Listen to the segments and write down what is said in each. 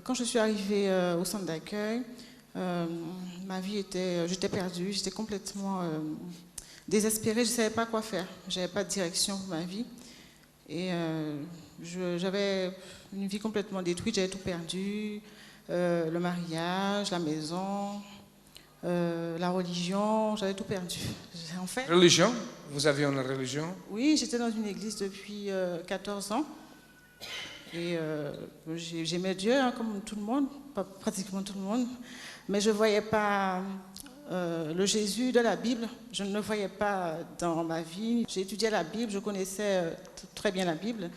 Quand je suis arrivée au centre d'accueil, ma vie était, j'étais perdue, j'étais complètement désespérée, je ne savais pas quoi faire, je n'avais pas de direction pour ma vie. Et j'avais une vie complètement détruite, j'avais tout perdu, le mariage, la maison, la religion, j'avais tout perdu. En fait, Religion? Vous aviez une religion? oui, j'étais dans une église depuis 14 ans. Et j'aimais Dieu, hein, comme tout le monde, pas pratiquement tout le monde, mais je ne voyais pas le Jésus de la Bible, je ne le voyais pas dans ma vie. J'ai étudié la Bible, je connaissais très bien la Bible,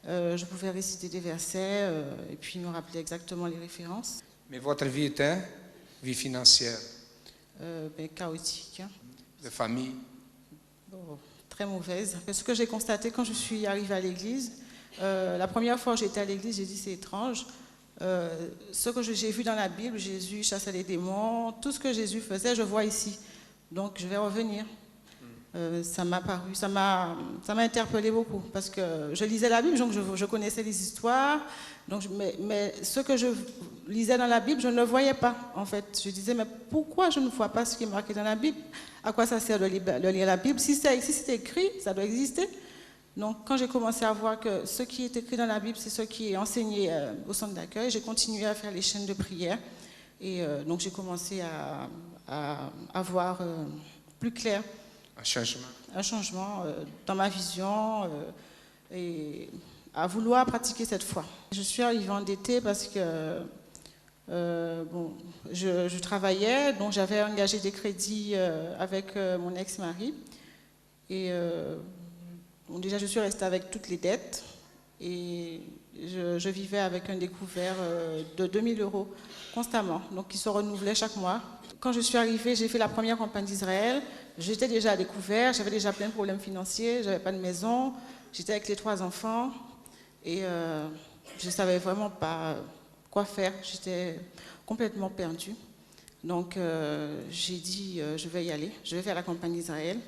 je pouvais réciter des versets et puis me rappeler exactement les références. Mais votre vie était vie financière, Chaotique, hein. de famille. Bon, très mauvaise. Ce que j'ai constaté quand je suis arrivée à l'église, la première fois que j'étais à l'église, j'ai dit c'est étrange. Ce que j'ai vu dans la Bible, Jésus chassait les démons, tout ce que Jésus faisait, je vois ici. Donc je vais revenir. Ça m'a paru, ça m'a interpellé beaucoup parce que je lisais la Bible, donc je connaissais les histoires. Donc, mais ce que je lisais dans la Bible, je ne le voyais pas en fait. Je disais mais pourquoi je ne vois pas ce qui est marqué dans la Bible? À quoi ça sert de lire la Bible? Si c'est écrit, ça doit exister. Donc, quand j'ai commencé à voir que ce qui est écrit dans la Bible, c'est ce qui est enseigné au centre d'accueil, j'ai continué à faire les chaînes de prière. Et donc, j'ai commencé à voir plus clair. Un changement. Un changement dans ma vision et à vouloir pratiquer cette foi. Je suis arrivée endettée parce que je travaillais, donc j'avais engagé des crédits avec mon ex-mari. Et bon, déjà, je suis restée avec toutes les dettes et je vivais avec un découvert de 2000 € constamment, donc qui se renouvelait chaque mois. Quand je suis arrivée, j'ai fait la première campagne d'Israël. J'étais déjà à découvert, j'avais déjà plein de problèmes financiers, je n'avais pas de maison, j'étais avec les 3 enfants et je ne savais vraiment pas quoi faire, j'étais complètement perdue. Donc j'ai dit, je vais y aller, je vais faire la campagne d'Israël.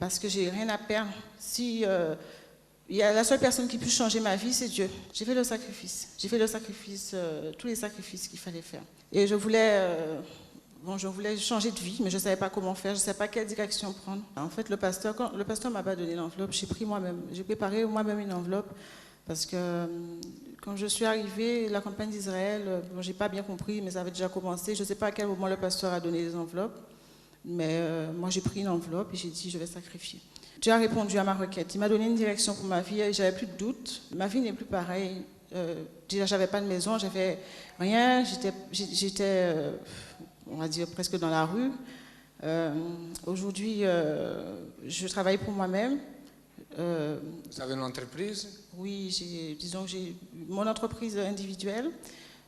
Parce que j'ai rien à perdre. Si il y a la seule personne qui peut changer ma vie, c'est Dieu. J'ai fait le sacrifice. J'ai fait le sacrifice, tous les sacrifices qu'il fallait faire. Et je voulais changer de vie, mais je ne savais pas comment faire, je ne savais pas quelle direction prendre. En fait, quand le pasteur m'a pas donné l'enveloppe, j'ai préparé moi-même une enveloppe parce que quand je suis arrivée, la campagne d'Israël, je n'ai pas bien compris, mais ça avait déjà commencé. Je ne sais pas à quel moment le pasteur a donné les enveloppes. Mais moi, j'ai pris une enveloppe et j'ai dit, je vais sacrifier. Dieu a répondu à ma requête. Il m'a donné une direction pour ma vie et j'avais plus de doute. Ma vie n'est plus pareille. Déjà, j'avais pas de maison, j'avais rien. J'étais, on va dire, presque dans la rue. Aujourd'hui, je travaille pour moi-même. Vous avez une entreprise? Oui, j'ai mon entreprise individuelle.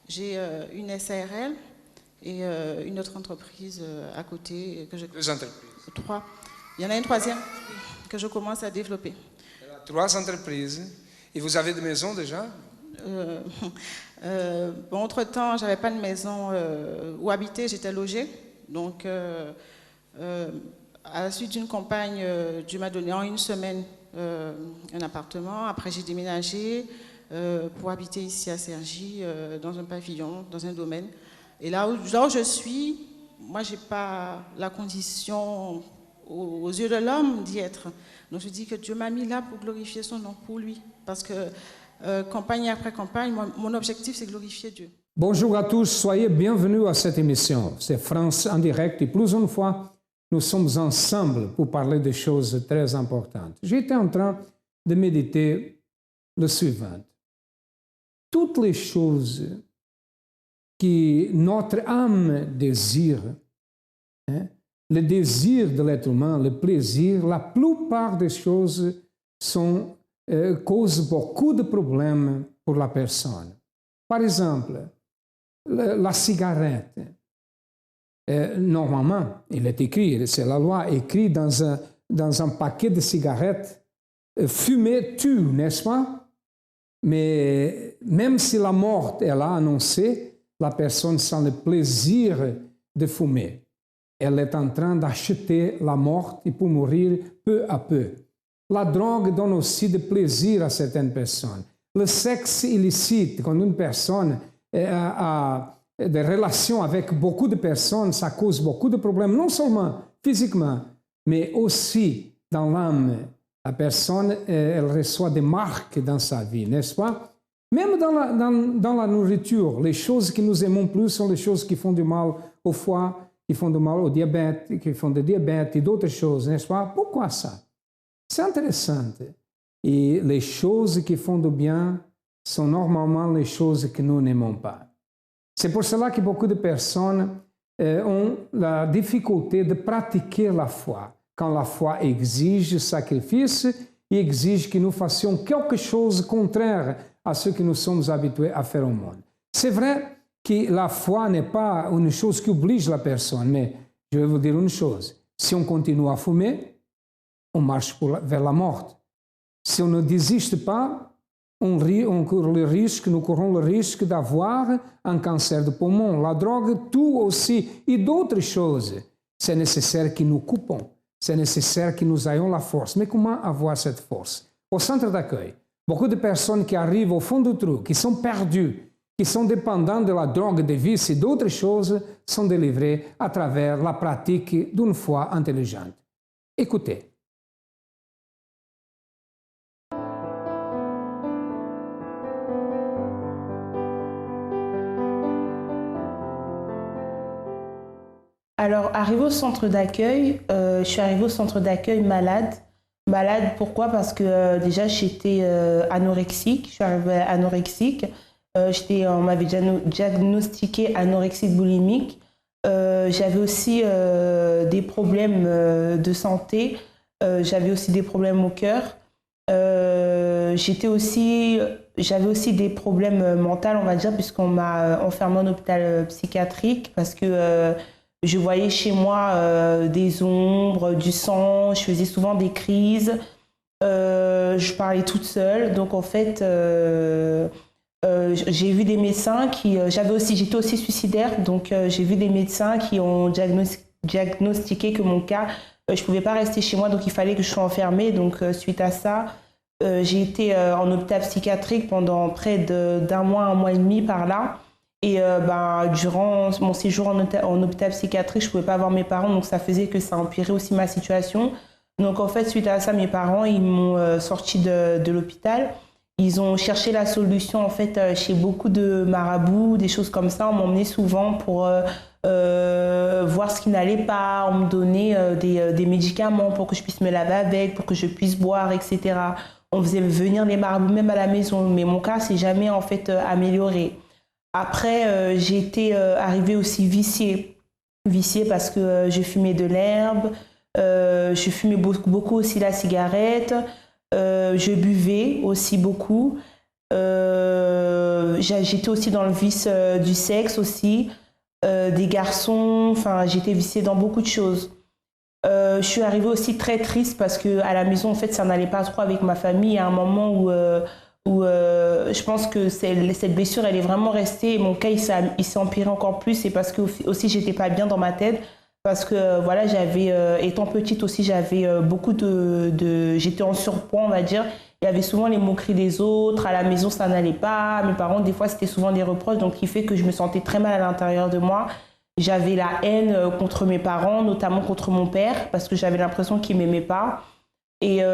J'ai une SARL. Et une autre entreprise à côté. Deux entreprises? 3. Il y en a une troisième que je commence à développer. 3 entreprises. Et vous avez des maisons déjà? Entre-temps, je n'avais pas de maison où habiter, j'étais logée. Donc, à la suite d'une campagne, Dieu m'a donné en une semaine un appartement. Après, j'ai déménagé pour habiter ici à Cergy, dans un pavillon, dans un domaine. Et là où je suis, moi, je n'ai pas la condition aux yeux de l'homme d'y être. Donc je dis que Dieu m'a mis là pour glorifier son nom, pour lui. Parce que campagne après campagne, mon objectif, c'est glorifier Dieu. Bonjour à tous, soyez bienvenus à cette émission. C'est France en direct et plus une fois, nous sommes ensemble pour parler de choses très importantes. J'étais en train de méditer le suivant. Toutes les choses que notre âme désire, le désir de l'être humain, le plaisir, la plupart des choses causent beaucoup de problèmes pour la personne. Par exemple, la cigarette. Normalement, il est écrit, c'est la loi écrite dans un paquet de cigarettes, fumer tue, n'est-ce pas? Mais même si la mort est là annoncée, la personne sent le plaisir de fumer. Elle est en train d'acheter la mort et pour mourir peu à peu. La drogue donne aussi du plaisir à certaines personnes. Le sexe illicite, quand une personne a des relations avec beaucoup de personnes, ça cause beaucoup de problèmes, non seulement physiquement, mais aussi dans l'âme. La personne, elle reçoit des marques dans sa vie, n'est-ce pas? Même dans la nourriture, les choses que nous aimons plus sont les choses qui font du mal au foie, qui font du mal au diabète, qui font du diabète et d'autres choses, n'est-ce pas? Pourquoi ça? C'est intéressant. Et les choses qui font du bien sont normalement les choses que nous n'aimons pas. C'est pour cela que beaucoup de personnes ont la difficulté de pratiquer la foi. Quand la foi exige sacrifice et exige que nous fassions quelque chose contraire à ce que nous sommes habitués à faire au monde. C'est vrai que la foi n'est pas une chose qui oblige la personne, mais je vais vous dire une chose. Si on continue à fumer, on marche vers la mort. Si on ne désiste pas, nous courons le risque d'avoir un cancer de poumon, la drogue, tout aussi, et d'autres choses. C'est nécessaire que nous coupons. C'est nécessaire que nous ayons la force. Mais comment avoir cette force? Au centre d'accueil, beaucoup de personnes qui arrivent au fond du trou, qui sont perdues, qui sont dépendantes de la drogue, des vices et d'autres choses, sont délivrées à travers la pratique d'une foi intelligente. Écoutez. Alors, arrivée au centre d'accueil, je suis arrivée au centre d'accueil malade. Malade, pourquoi? Parce que déjà, j'étais anorexique. Je suis arrivée anorexique. On m'avait diagnostiqué anorexique boulimique. J'avais aussi des problèmes de santé. J'avais aussi des problèmes au cœur. J'avais aussi des problèmes mentaux, on va dire, puisqu'on m'a enfermée en hôpital psychiatrique parce que je voyais chez moi des ombres, du sang, je faisais souvent des crises, je parlais toute seule. Donc en fait, j'ai vu des médecins j'étais aussi suicidaire, donc j'ai vu des médecins qui ont diagnostiqué que mon cas, je ne pouvais pas rester chez moi, donc il fallait que je sois enfermée. Donc suite à ça, j'ai été en hôpital psychiatrique pendant près d'un mois, un mois et demi par là. Et durant mon séjour en hôpital psychiatrique, je ne pouvais pas voir mes parents, donc ça faisait que ça empirait aussi ma situation. Donc en fait, suite à ça, mes parents, ils m'ont sorti de l'hôpital. Ils ont cherché la solution en fait chez beaucoup de marabouts, des choses comme ça. On m'emmenait souvent pour voir ce qui n'allait pas. On me donnait des médicaments pour que je puisse me laver avec, pour que je puisse boire, etc. On faisait venir les marabouts même à la maison, mais mon cas s'est jamais en fait amélioré. Après, j'ai été arrivée aussi viciée parce que je fumais de l'herbe, je fumais beaucoup aussi la cigarette, je buvais aussi beaucoup. J'étais aussi dans le vice du sexe aussi, des garçons, enfin j'étais viciée dans beaucoup de choses. Je suis arrivée aussi très triste parce qu'à la maison, en fait, ça n'allait pas trop avec ma famille. À un moment où je pense que cette blessure, elle est vraiment restée. Et mon cas, il s'est empiré encore plus. Et parce que aussi, j'étais pas bien dans ma tête. Parce que, voilà, étant petite aussi, j'avais j'étais en surpoids, on va dire. Il y avait souvent les moqueries des autres. À la maison, ça n'allait pas. Mes parents, des fois, c'était souvent des reproches. Donc, qui fait que je me sentais très mal à l'intérieur de moi. J'avais la haine contre mes parents, notamment contre mon père, parce que j'avais l'impression qu'il m'aimait pas. Et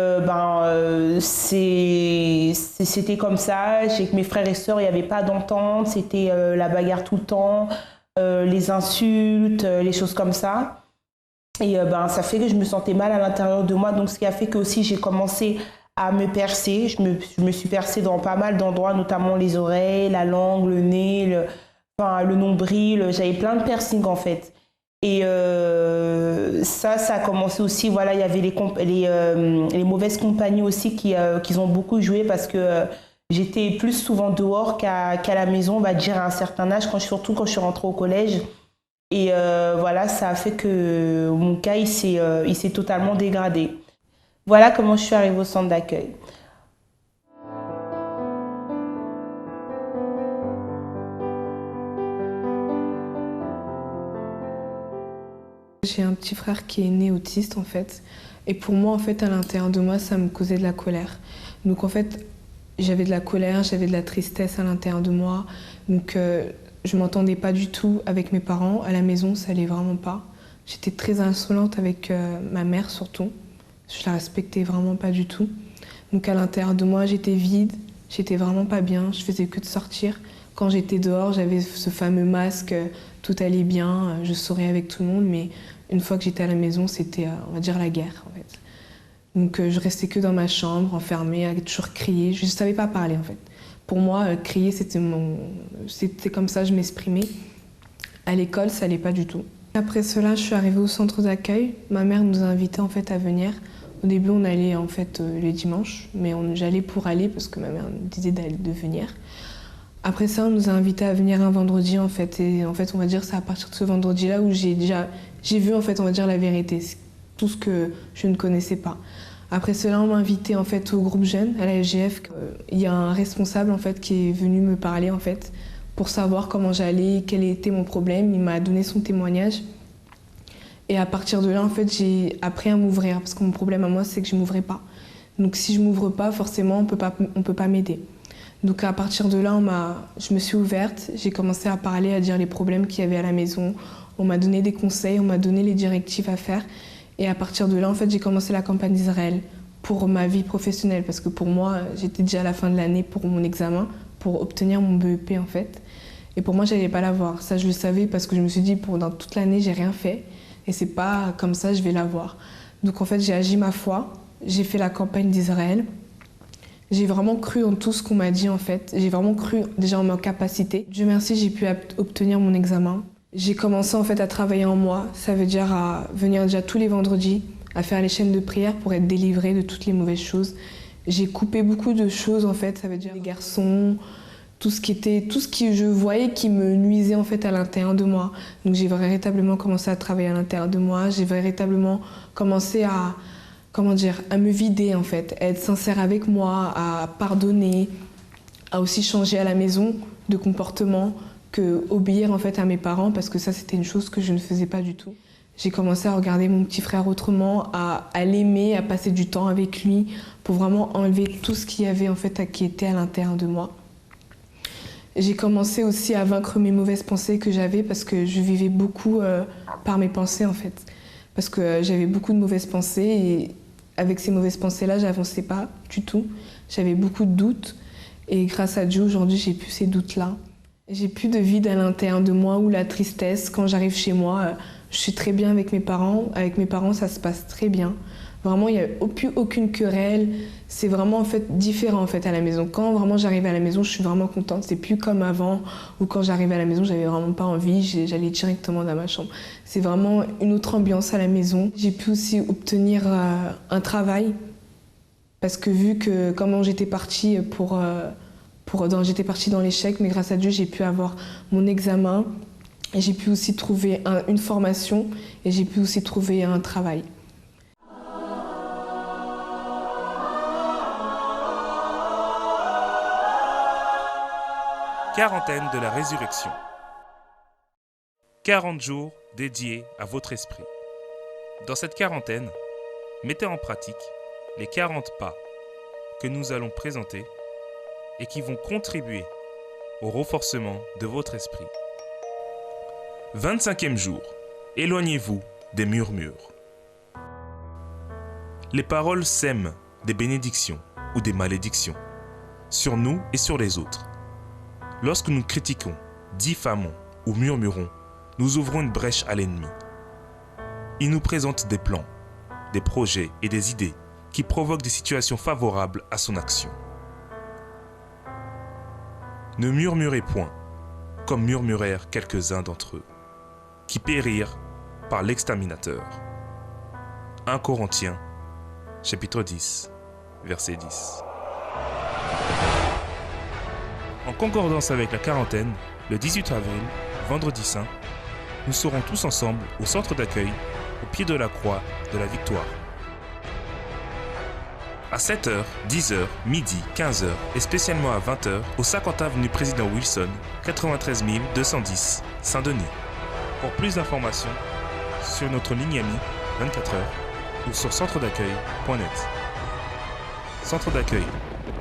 c'était comme ça. Avec mes frères et sœurs, il n'y avait pas d'entente. C'était la bagarre tout le temps, les insultes, les choses comme ça. Et ça fait que je me sentais mal à l'intérieur de moi. Donc, ce qui a fait que aussi j'ai commencé à me percer. Je me suis percée dans pas mal d'endroits, notamment les oreilles, la langue, le nez, le nombril. J'avais plein de piercings en fait. Et ça a commencé aussi, voilà, il y avait les mauvaises compagnies aussi qui ont beaucoup joué parce que j'étais plus souvent dehors qu'à la maison, on va dire à un certain âge, surtout quand je suis rentrée au collège. Et voilà, ça a fait que mon cas, il s'est totalement dégradé. Voilà comment je suis arrivée au centre d'accueil. J'ai un petit frère qui est né autiste en fait. Et pour moi, en fait, à l'intérieur de moi, ça me causait de la colère. Donc en fait, J'avais de la colère, j'avais de la tristesse à l'intérieur de moi. Donc je ne m'entendais pas du tout avec mes parents. À la maison, ça n'allait vraiment pas. J'étais très insolente avec ma mère surtout. Je la respectais vraiment pas du tout. Donc à l'intérieur de moi, j'étais vide, j'étais vraiment pas bien. Je faisais que de sortir. Quand j'étais dehors, j'avais ce fameux masque, tout allait bien, je souriais avec tout le monde. Mais une fois que j'étais à la maison, c'était, on va dire, la guerre en fait. Donc je restais que dans ma chambre, enfermée, à toujours crier. Je ne savais pas parler en fait. Pour moi, crier, c'était comme ça, je m'exprimais. À l'école, ça n'allait pas du tout. Après cela, je suis arrivée au centre d'accueil. Ma mère nous a invités en fait à venir. Au début, on allait en fait les dimanches, mais j'allais pour aller parce que ma mère nous disait de venir. Après ça, on nous a invités à venir un vendredi en fait. Et en fait, on va dire c'est à partir de ce vendredi-là où j'ai vu en fait, on va dire la vérité, tout ce que je ne connaissais pas. Après cela, on m'a invité en fait au groupe jeune à la SGF. Il y a un responsable en fait qui est venu me parler en fait pour savoir comment j'allais, quel était mon problème. Il m'a donné son témoignage. Et à partir de là, en fait, j'ai appris à m'ouvrir parce que mon problème à moi, c'est que je m'ouvrais pas. Donc si je m'ouvre pas, forcément, on peut pas m'aider. Donc à partir de là, je me suis ouverte. J'ai commencé à parler, à dire les problèmes qu'il y avait à la maison. On m'a donné des conseils, on m'a donné les directives à faire. Et à partir de là, en fait, j'ai commencé la campagne d'Israël pour ma vie professionnelle. Parce que pour moi, j'étais déjà à la fin de l'année pour mon examen, pour obtenir mon BEP, en fait. Et pour moi, je n'allais pas l'avoir. Ça, je le savais parce que je me suis dit, dans toute l'année, j'ai rien fait. Et c'est pas comme ça, je vais l'avoir. Donc, en fait, j'ai agi ma foi. J'ai fait la campagne d'Israël. J'ai vraiment cru en tout ce qu'on m'a dit, en fait. J'ai vraiment cru déjà en ma capacité. Dieu merci, j'ai pu obtenir mon examen. J'ai commencé en fait à travailler en moi, ça veut dire à venir déjà tous les vendredis, à faire les chaînes de prière pour être délivrée de toutes les mauvaises choses. J'ai coupé beaucoup de choses en fait, ça veut dire les garçons, tout ce qui je voyais qui me nuisait en fait à l'intérieur de moi. Donc j'ai véritablement commencé à travailler à l'intérieur de moi, j'ai véritablement commencé à me vider en fait, à être sincère avec moi, à pardonner, à aussi changer à la maison de comportement, que obéir en fait à mes parents parce que ça c'était une chose que je ne faisais pas du tout. J'ai commencé à regarder mon petit frère autrement, à l'aimer, à passer du temps avec lui pour vraiment enlever tout ce qu'il y avait en fait qui était à l'intérieur de moi. J'ai commencé aussi à vaincre mes mauvaises pensées que j'avais parce que je vivais beaucoup par mes pensées en fait. Parce que j'avais beaucoup de mauvaises pensées et avec ces mauvaises pensées-là, j'avançais pas du tout. J'avais beaucoup de doutes et grâce à Dieu, aujourd'hui, j'ai plus ces doutes-là. J'ai plus de vide à l'intérieur de moi ou la tristesse. Quand j'arrive chez moi, je suis très bien avec mes parents. Avec mes parents, ça se passe très bien. Vraiment, il n'y a plus aucune querelle. C'est vraiment en fait différent en fait à la maison. Quand vraiment j'arrive à la maison, je suis vraiment contente. C'est plus comme avant où quand j'arrivais à la maison, j'avais vraiment pas envie. J'allais directement dans ma chambre. C'est vraiment une autre ambiance à la maison. J'ai pu aussi obtenir un travail parce que vu que comment j'étais partie j'étais partie dans l'échec, mais grâce à Dieu, j'ai pu avoir mon examen et j'ai pu aussi trouver une formation et j'ai pu aussi trouver un travail. Quarantaine de la résurrection. 40 jours dédiés à votre esprit. Dans cette quarantaine, mettez en pratique les 40 pas que nous allons présenter et qui vont contribuer au renforcement de votre esprit. 25e jour, éloignez-vous des murmures. Les paroles sèment des bénédictions ou des malédictions sur nous et sur les autres. Lorsque nous critiquons, diffamons ou murmurons, nous ouvrons une brèche à l'ennemi. Il nous présente des plans, des projets et des idées qui provoquent des situations favorables à son action. Ne murmurez point, comme murmurèrent quelques-uns d'entre eux, qui périrent par l'exterminateur. 1 Corinthiens, chapitre 10, verset 10. En concordance avec la quarantaine, le 18 avril, vendredi saint, nous serons tous ensemble au centre d'accueil, au pied de la croix de la Victoire. À 7h, 10h, midi, 15h et spécialement à 20h au 50 avenue Président Wilson, 93 210, Saint-Denis. Pour plus d'informations, sur notre ligne amie 24h ou sur centredaccueil.net. Centre d'accueil,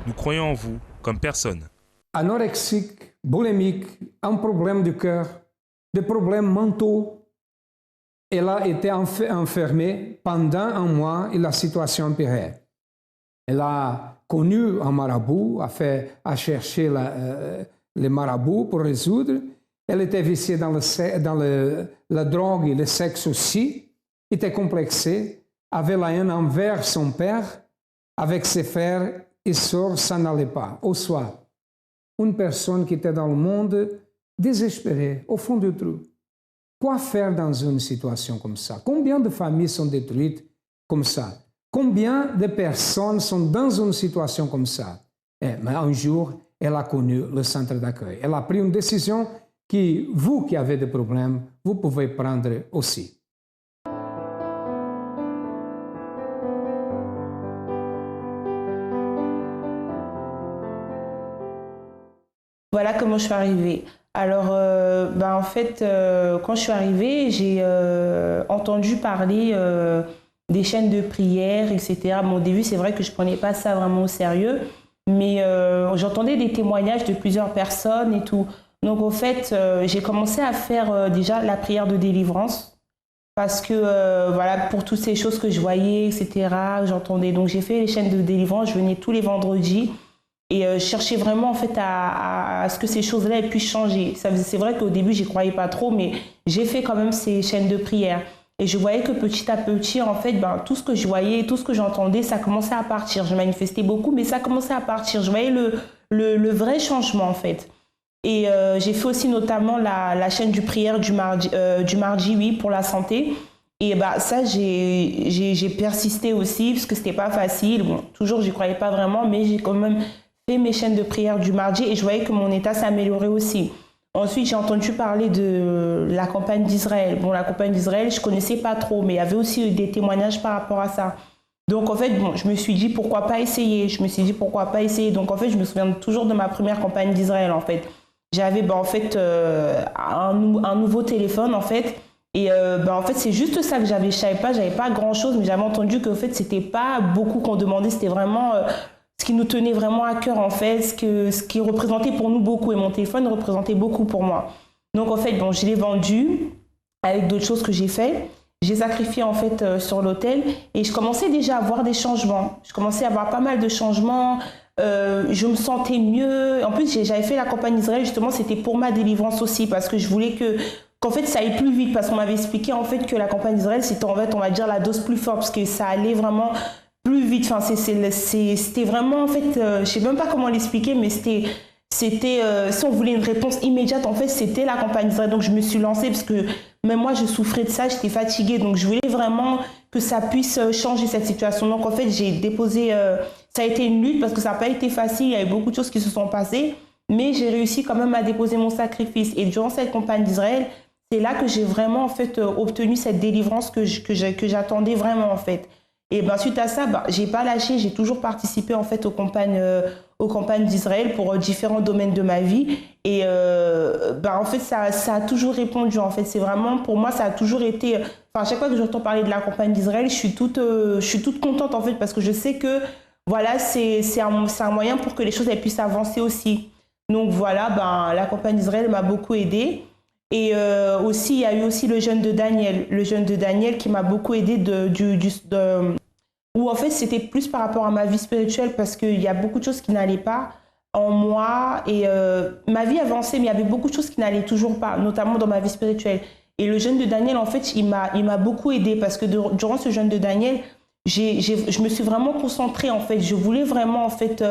nous croyons en vous comme personne. Anorexique, boulimique, un problème du cœur, des problèmes mentaux. Elle a été enfermée pendant un mois et la situation empirait. Elle a connu un marabout, a cherché les marabouts pour résoudre. Elle était viciée dans la drogue et le sexe aussi, était complexée, avait la haine envers son père, avec ses frères et sœurs, ça n'allait pas. Au soir, une personne qui était dans le monde désespérée, au fond du trou. Quoi faire dans une situation comme ça? Combien de familles sont détruites comme ça? Combien de personnes sont dans une situation comme ça? Mais un jour, elle a connu le centre d'accueil. Elle a pris une décision que vous qui avez des problèmes, vous pouvez prendre aussi. Voilà comment je suis arrivée. Alors, en fait, quand je suis arrivée, j'ai entendu parler des chaînes de prière, etc. Bon, au début, c'est vrai que je ne prenais pas ça vraiment au sérieux, mais j'entendais des témoignages de plusieurs personnes et tout. Donc, en fait, j'ai commencé à faire déjà la prière de délivrance parce que, voilà, pour toutes ces choses que je voyais, etc., j'entendais. Donc, j'ai fait les chaînes de délivrance, je venais tous les vendredis. Et je cherchais vraiment en fait à ce que ces choses-là puissent changer. C'est vrai qu'au début, j'y croyais pas trop, mais j'ai fait quand même ces chaînes de prière. Et je voyais que petit à petit, en fait, tout ce que je voyais, tout ce que j'entendais, ça commençait à partir. Je manifestais beaucoup, mais ça commençait à partir. Je voyais le vrai changement, en fait. Et j'ai fait aussi notamment la chaîne du prière du mardi, oui, pour la santé. Et ça, j'ai persisté aussi, parce que c'était pas facile. Bon, toujours, j'y croyais pas vraiment, mais j'ai quand même mes chaînes de prière du mardi et je voyais que mon état s'améliorait aussi. Ensuite, j'ai entendu parler de la campagne d'Israël. Bon, la campagne d'Israël, je connaissais pas trop, mais il y avait aussi des témoignages par rapport à ça. Donc, en fait, je me suis dit, pourquoi pas essayer? Donc, en fait, je me souviens toujours de ma première campagne d'Israël, en fait. J'avais, en fait, un nouveau téléphone, en fait. Et, en fait, c'est juste ça que j'avais. Je savais pas grand-chose, mais j'avais entendu qu'en fait, c'était pas beaucoup qu'on demandait. C'était vraiment ce qui nous tenait vraiment à cœur, en fait, ce qui représentait pour nous beaucoup. Et mon téléphone représentait beaucoup pour moi. Donc, en fait, je l'ai vendu avec d'autres choses que j'ai fait. J'ai sacrifié, en fait, sur l'autel. Et je commençais déjà à voir des changements. Je commençais à avoir pas mal de changements. Je me sentais mieux. En plus, j'avais fait la campagne d'Israël, justement, c'était pour ma délivrance aussi. Parce que je voulais qu'en fait, ça aille plus vite. Parce qu'on m'avait expliqué, en fait, que la campagne d'Israël, c'était, en fait, on va dire, la dose plus forte. Parce que ça allait vraiment plus vite. Enfin, c'était vraiment, en fait, je sais même pas comment l'expliquer, mais c'était si on voulait une réponse immédiate, en fait, c'était la campagne d'Israël. Donc, je me suis lancée parce que même moi, je souffrais de ça, j'étais fatiguée. Donc, je voulais vraiment que ça puisse changer cette situation. Donc, en fait, j'ai déposé, ça a été une lutte parce que ça n'a pas été facile. Il y avait beaucoup de choses qui se sont passées, mais j'ai réussi quand même à déposer mon sacrifice. Et durant cette campagne d'Israël, c'est là que j'ai vraiment, en fait, obtenu cette délivrance que j'attendais vraiment, en fait. Et suite à ça, j'ai pas lâché, j'ai toujours participé en fait aux campagnes d'Israël pour différents domaines de ma vie. Et en fait, ça a toujours répondu. En fait, c'est vraiment, pour moi, ça a toujours été. Enfin, à chaque fois que j'entends parler de la campagne d'Israël, je suis toute contente en fait parce que je sais que voilà, c'est un moyen pour que les choses elles puissent avancer aussi. Donc voilà, la campagne d'Israël m'a beaucoup aidée. Et aussi, il y a eu aussi le jeûne de Daniel qui m'a beaucoup aidée où en fait c'était plus par rapport à ma vie spirituelle parce qu'il y a beaucoup de choses qui n'allaient pas en moi et ma vie avançait mais il y avait beaucoup de choses qui n'allaient toujours pas, notamment dans ma vie spirituelle. Et le jeûne de Daniel, en fait, il m'a beaucoup aidée parce que durant ce jeûne de Daniel, je me suis vraiment concentrée en fait. Je voulais vraiment en fait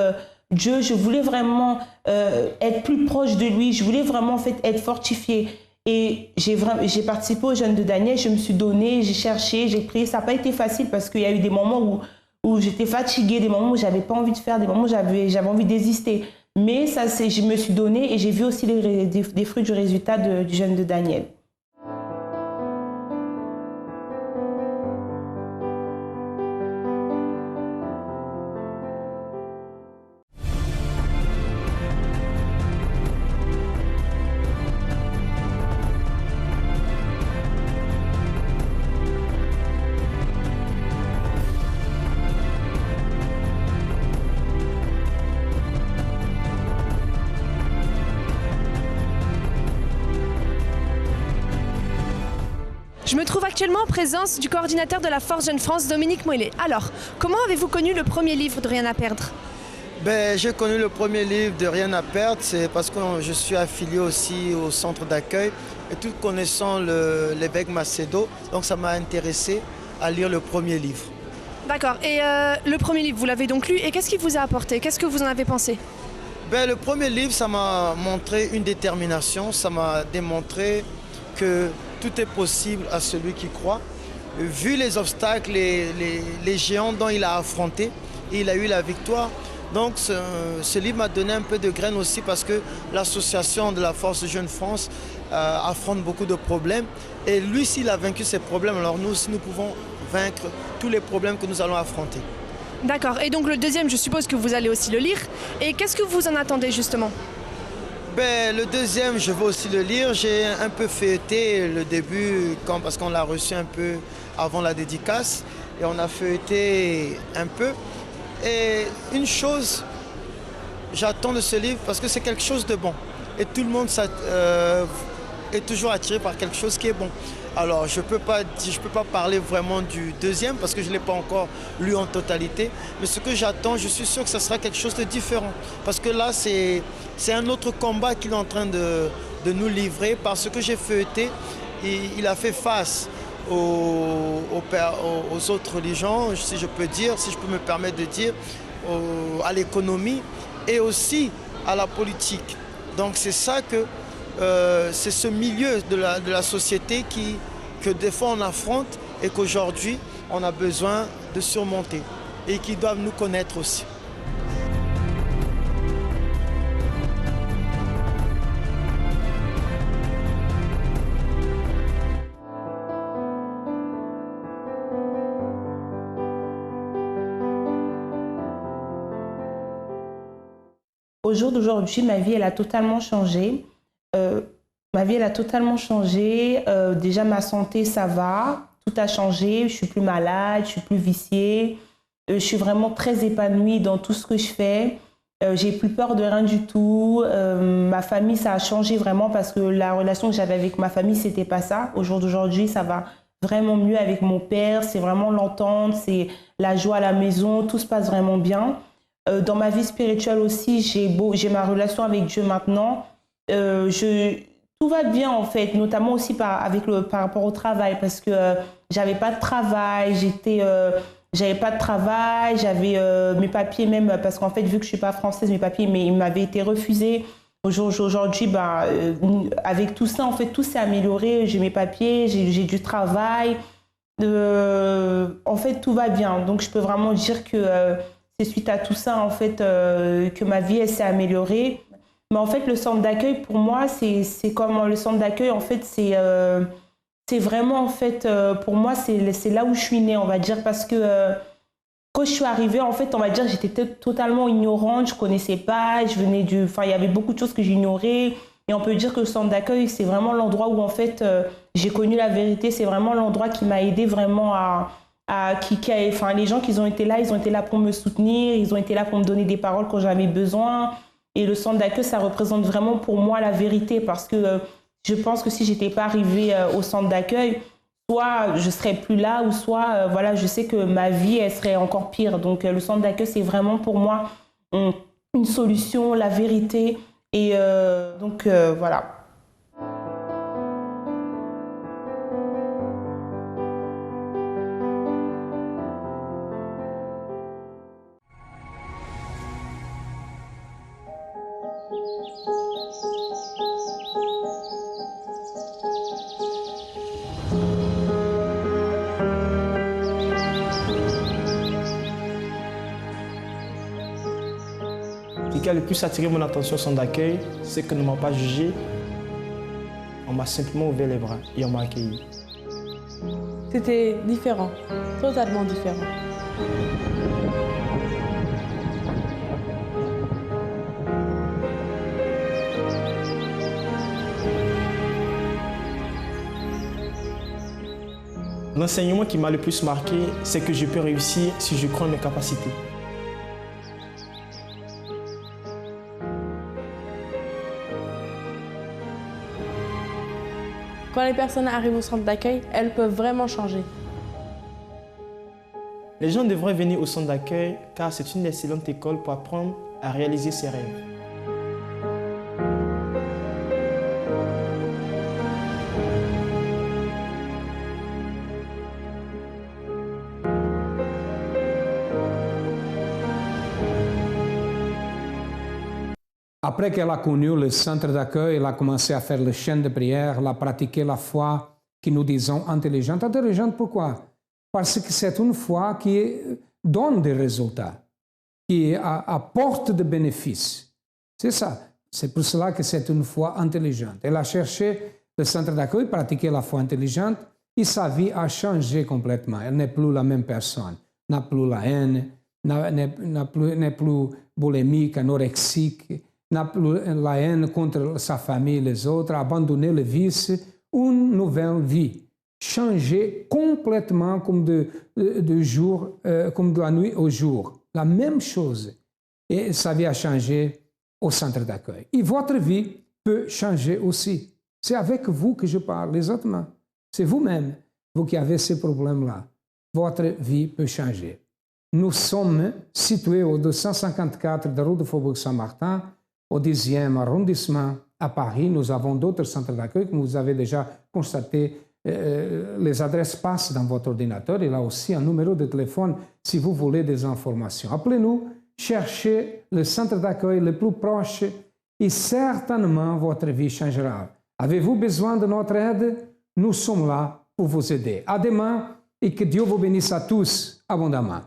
Dieu, je voulais vraiment être plus proche de lui, je voulais vraiment en fait être fortifiée. Et j'ai participé au jeûne de Daniel, je me suis donnée, j'ai cherché, j'ai prié. Ça n'a pas été facile parce qu'il y a eu des moments où j'étais fatiguée, des moments où j'avais pas envie de faire, des moments où j'avais envie de désister. Mais je me suis donnée et j'ai vu aussi des fruits du résultat du jeûne de Daniel. Je me trouve actuellement en présence du coordinateur de la Force Jeune France, Dominique Moellet. Alors, comment avez-vous connu le premier livre de Rien à perdre? J'ai connu le premier livre de Rien à perdre, c'est parce que je suis affilié aussi au centre d'accueil et tout connaissant l'évêque Macedo, donc ça m'a intéressé à lire le premier livre. D'accord, et le premier livre, vous l'avez donc lu, et qu'est-ce qui vous a apporté? Qu'est-ce que vous en avez pensé? Le premier livre, ça m'a montré une détermination, ça m'a démontré que tout est possible à celui qui croit. Vu les obstacles, les géants dont il a affronté, il a eu la victoire. Donc ce livre m'a donné un peu de graines aussi parce que l'association de la Force Jeune France affronte beaucoup de problèmes. Et lui, s'il a vaincu ces problèmes, alors nous aussi, nous pouvons vaincre tous les problèmes que nous allons affronter. D'accord, et donc le deuxième, je suppose que vous allez aussi le lire. Et qu'est-ce que vous en attendez justement? Le deuxième, je vais aussi le lire. J'ai un peu feuilleté le début parce qu'on l'a reçu un peu avant la dédicace. Et on a feuilleté un peu. Et une chose, j'attends de ce livre parce que c'est quelque chose de bon. Et tout le monde est toujours attiré par quelque chose qui est bon. Alors je peux pas parler vraiment du deuxième parce que je ne l'ai pas encore lu en totalité. Mais ce que j'attends, je suis sûr que ce sera quelque chose de différent. Parce que là, c'est un autre combat qu'il est en train de nous livrer. Parce que j'ai feuilleté, il a fait face aux autres religions, si je peux dire, si je peux me permettre de dire, à l'économie et aussi à la politique. Donc c'est ça que c'est ce milieu de la société que des fois on affronte et qu'aujourd'hui on a besoin de surmonter et qui doivent nous connaître aussi. Au jour d'aujourd'hui, ma vie, elle a totalement changé. Déjà, ma santé, ça va. Tout a changé. Je suis plus malade, je suis plus viciée. Je suis vraiment très épanouie dans tout ce que je fais. J'ai plus peur de rien du tout. Ma famille, ça a changé vraiment parce que la relation que j'avais avec ma famille, c'était pas ça. Au jour d'aujourd'hui, ça va vraiment mieux avec mon père. C'est vraiment l'entente, c'est la joie à la maison. Tout se passe vraiment bien. Dans ma vie spirituelle aussi, j'ai ma relation avec Dieu maintenant. Tout va bien en fait, notamment aussi par rapport au travail parce que j'avais pas de travail, j'avais mes papiers même parce qu'en fait vu que je suis pas française, mes papiers ils m'avaient été refusés. Aujourd'hui, avec tout ça en fait tout s'est amélioré. J'ai mes papiers, j'ai du travail. En fait tout va bien, donc je peux vraiment dire que c'est suite à tout ça en fait que ma vie elle s'est améliorée. Mais en fait le centre d'accueil pour moi c'est comme le centre d'accueil en fait c'est vraiment en fait pour moi c'est là où je suis née on va dire parce que quand je suis arrivée en fait on va dire j'étais totalement ignorante, je connaissais pas, il y avait beaucoup de choses que j'ignorais et on peut dire que le centre d'accueil c'est vraiment l'endroit où en fait j'ai connu la vérité, c'est vraiment l'endroit qui m'a aidée vraiment les gens qui ont été là pour me soutenir, ils ont été là pour me donner des paroles quand j'avais besoin. Et le centre d'accueil, ça représente vraiment pour moi la vérité parce que je pense que si j'étais pas arrivée au centre d'accueil, soit je serais plus là ou soit je sais que ma vie elle serait encore pire. Donc le centre d'accueil, c'est vraiment pour moi une solution, la vérité. Et voilà. Ce qui a le plus attiré mon attention au centre d'accueil, c'est qu'on ne m'a pas jugé. On m'a simplement ouvert les bras et on m'a accueilli. C'était différent, totalement différent. L'enseignement qui m'a le plus marqué, c'est que je peux réussir si je crois en mes capacités. Quand les personnes arrivent au centre d'accueil, elles peuvent vraiment changer. Les gens devraient venir au centre d'accueil car c'est une excellente école pour apprendre à réaliser ses rêves. Après qu'elle a connu le centre d'accueil, elle a commencé à faire le chaîne de prière, elle a pratiqué la foi que nous disons intelligente. Intelligente pourquoi? Parce que c'est une foi qui donne des résultats, qui apporte des bénéfices. C'est ça. C'est pour cela que c'est une foi intelligente. Elle a cherché le centre d'accueil, pratiqué la foi intelligente, et sa vie a changé complètement. Elle n'est plus la même personne, n'a plus la haine, n'est plus boulimique, anorexique, n'a plus la haine contre sa famille et les autres, a abandonné le vice, une nouvelle vie, changée complètement comme de la nuit au jour. La même chose. Et sa vie a changé au centre d'accueil. Et votre vie peut changer aussi. C'est avec vous que je parle, les autres non. C'est vous-même, vous qui avez ces problèmes-là. Votre vie peut changer. Nous sommes situés au 254 de rue de Faubourg Saint-Martin, au 10e arrondissement à Paris. Nous avons d'autres centres d'accueil, comme vous avez déjà constaté. Les adresses passent dans votre ordinateur. Il y a aussi un numéro de téléphone si vous voulez des informations. Appelez-nous, cherchez le centre d'accueil le plus proche et certainement votre vie changera. Avez-vous besoin de notre aide? Nous sommes là pour vous aider. À demain et que Dieu vous bénisse à tous abondamment.